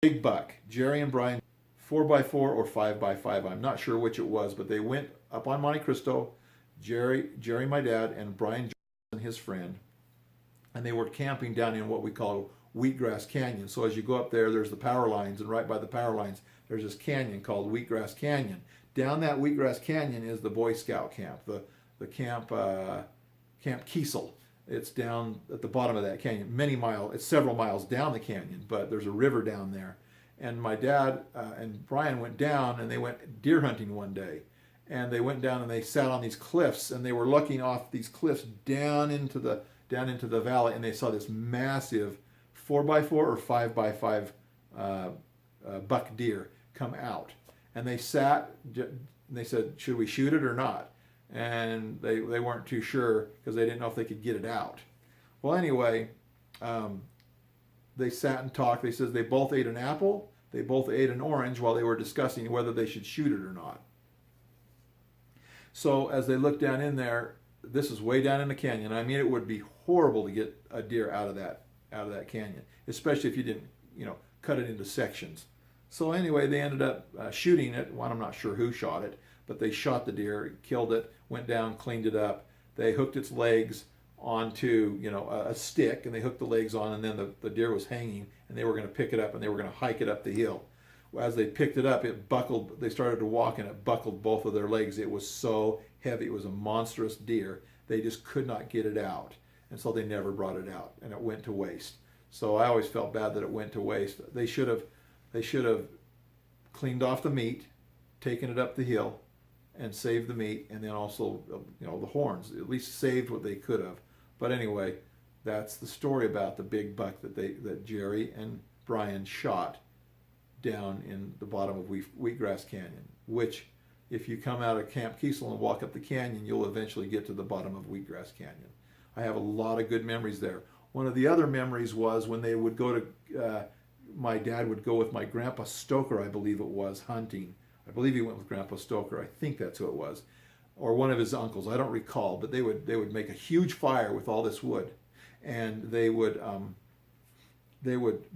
big buck. Jerry and Brian, 4x4 or 5x5. I'm not sure which it was, but they went up on Monte Cristo. Jerry, my dad, and Brian and his friend, and they were camping down in what we call Wheatgrass Canyon. So as you go up there, there's the power lines, and right by the power lines, there's this canyon called Wheatgrass Canyon. Down that Wheatgrass Canyon is the Boy Scout camp, the camp Camp Kiesel. It's down at the bottom of that canyon, it's several miles down the canyon, but there's a river down there. And my dad and Brian went down, and they went deer hunting one day. And they went down and they sat on these cliffs, and they were looking off these cliffs down into the valley, and they saw this massive 4x4 or 5x5 buck deer come out. And they sat, and they said, should we shoot it or not? And they weren't too sure because they didn't know if they could get it out. Well, anyway, they sat and talked. They says they both ate an apple, they both ate an orange while they were discussing whether they should shoot it or not. So as they looked down in there, this is way down in the canyon. I mean, it would be horrible to get a deer out of that canyon, especially if you didn't, cut it into sections. So anyway, they ended up shooting it. Well, I'm not sure who shot it, but they shot the deer, killed it, went down, cleaned it up. They hooked its legs onto, a stick, and they hooked the legs on, and then the deer was hanging, and they were going to pick it up, and they were going to hike it up the hill. As they picked it up, it buckled. They started to walk, and it buckled both of their legs. It was so heavy. It was a monstrous deer. They just could not get it out, and so they never brought it out, and it went to waste. So I always felt bad that it went to waste. They should have cleaned off the meat, taken it up the hill, and saved the meat, and then also, the horns. At least saved what they could have. But anyway, that's the story about the big buck that Jerry and Brian shot down in the bottom of Wheatgrass Canyon, which, if you come out of Camp Kiesel and walk up the canyon, you'll eventually get to the bottom of Wheatgrass Canyon. I have a lot of good memories there. One of the other memories was when they would go to, my dad would go with my Grandpa Stoker, I believe it was, hunting. I believe he went with Grandpa Stoker. I think that's who it was. Or one of his uncles. I don't recall. But they would make a huge fire with all this wood. And they would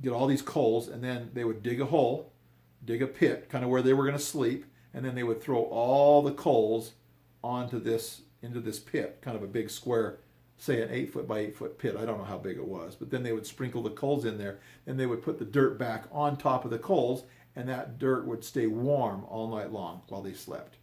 get all these coals, and then they would dig a hole, dig a pit, kind of where they were going to sleep, and then they would throw all the coals into this pit, kind of a big square, say an 8-foot by 8-foot pit. I don't know how big it was, but then they would sprinkle the coals in there, and they would put the dirt back on top of the coals, and that dirt would stay warm all night long while they slept.